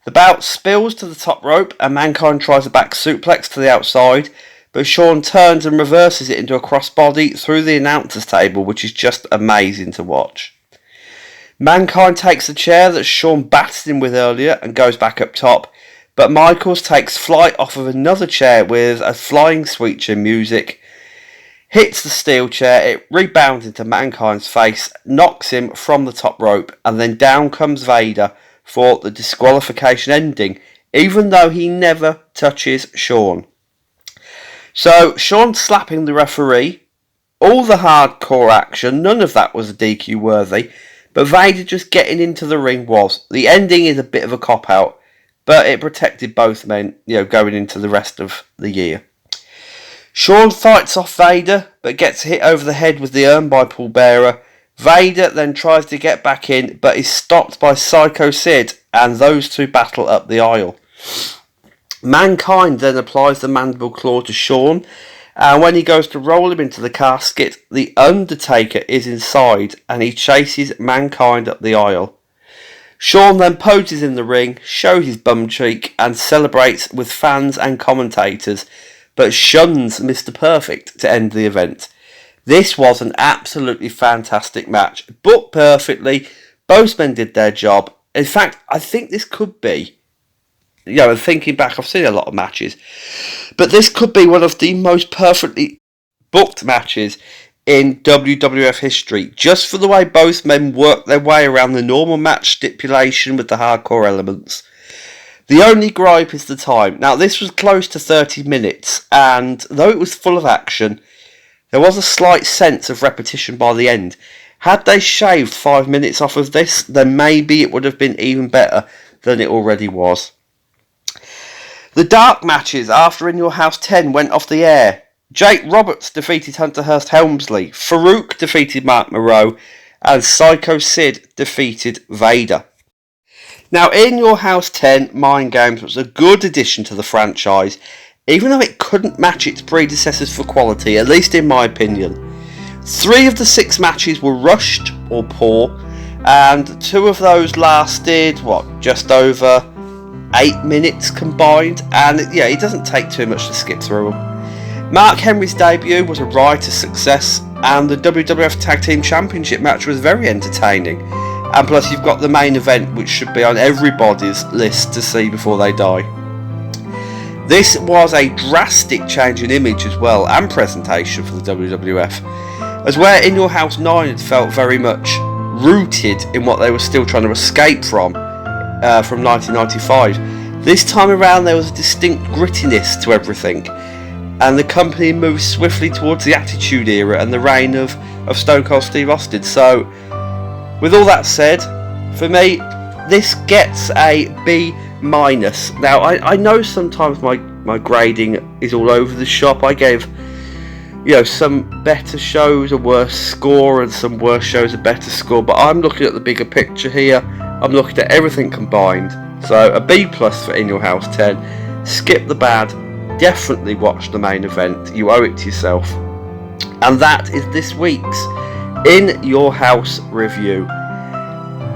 The bout spills to the top rope, and Mankind tries a back suplex to the outside, but Shawn turns and reverses it into a crossbody through the announcer's table, which is just amazing to watch. Mankind takes the chair that Shawn battered him with earlier and goes back up top, but Michaels takes flight off of another chair with a flying sweeter music, hits the steel chair, it rebounds into Mankind's face, knocks him from the top rope, and then down comes Vader for the disqualification ending, even though he never touches Shawn. So, Shawn slapping the referee, all the hardcore action, none of that was DQ worthy, but Vader just getting into the ring was. The ending is a bit of a cop-out, but it protected both men, going into the rest of the year. Shawn fights off Vader, but gets hit over the head with the urn by Paul Bearer. Vader then tries to get back in, but is stopped by Psycho Sid, and those two battle up the aisle. Mankind then applies the mandible claw to Shawn, and when he goes to roll him into the casket, the Undertaker is inside, and he chases Mankind up the aisle. Shawn then poses in the ring, shows his bum cheek, and celebrates with fans and commentators, but shuns Mr. Perfect to end the event. This was an absolutely fantastic match, booked perfectly, both men did their job. In fact, I think this could be, and thinking back, I've seen a lot of matches, but this could be one of the most perfectly booked matches in WWF history, just for the way both men worked their way around the normal match stipulation with the hardcore elements. The only gripe is the time. Now, this was close to 30 minutes, and though it was full of action, there was a slight sense of repetition by the end. Had they shaved 5 minutes off of this, then maybe it would have been even better than it already was. The dark matches after In Your House 10 went off the air. Jake Roberts defeated Hunter Hearst Helmsley, Farouk defeated Mark Moreau, and Psycho Sid defeated Vader. Now, In Your House 10 Mind Games was a good addition to the franchise, even though it couldn't match its predecessors for quality, at least in my opinion. 3 of the 6 matches were rushed or poor, and 2 of those lasted, just over 8 minutes combined, and it doesn't take too much to skip through them. Mark Henry's debut was a riotous success, and the WWF Tag Team Championship match was very entertaining. And plus you've got the main event, which should be on everybody's list to see before they die. This was a drastic change in image as well, and presentation for the WWF, as where In Your House 9 had felt very much rooted in what they were still trying to escape from 1995. This time around there was a distinct grittiness to everything, and the company moved swiftly towards the Attitude Era and the reign of Stone Cold Steve Austin. So, with all that said, for me, this gets a B-. Now, I know sometimes my grading is all over the shop. I gave, some better shows a worse score and some worse shows a better score, but I'm looking at the bigger picture here. I'm looking at everything combined. So, a B+ for In Your House 10. Skip the bad. Definitely watch the main event. You owe it to yourself. And that is this week's In Your House review.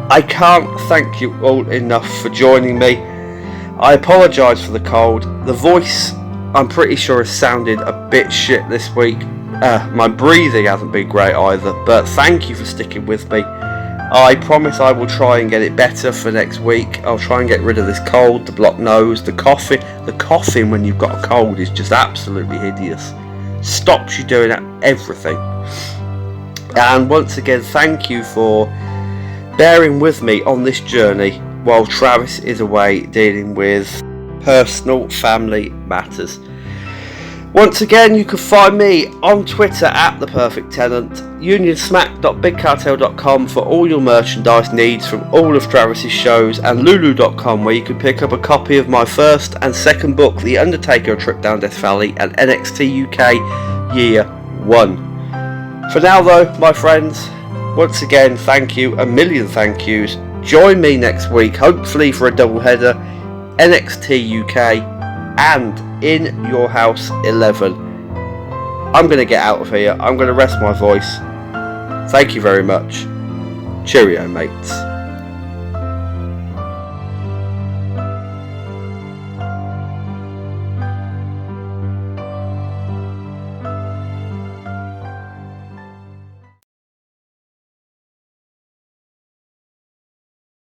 I can't thank you all enough for joining me. I apologise for the cold. The voice, I'm pretty sure, has sounded a bit shit this week. My breathing hasn't been great either, but thank you for sticking with me. I promise I will try and get it better for next week. I'll try and get rid of this cold, the blocked nose, the coughing. The coughing when you've got a cold is just absolutely hideous. Stops you doing everything. And once again, thank you for bearing with me on this journey while Travis is away dealing with personal family matters. Once again, you can find me on Twitter at ThePerfectTenant, unionsmack.bigcartel.com for all your merchandise needs from all of Travis's shows, and lulu.com where you can pick up a copy of my first and second book, The Undertaker, A Trip Down Death Valley, and NXT UK Year 1. For now though, my friends, Once again, thank you, a million thank yous. Join me next week, hopefully for a doubleheader, NXT UK and In Your House 11. I'm going to get out of here. I'm going to rest my voice. Thank you very much. Cheerio, mates.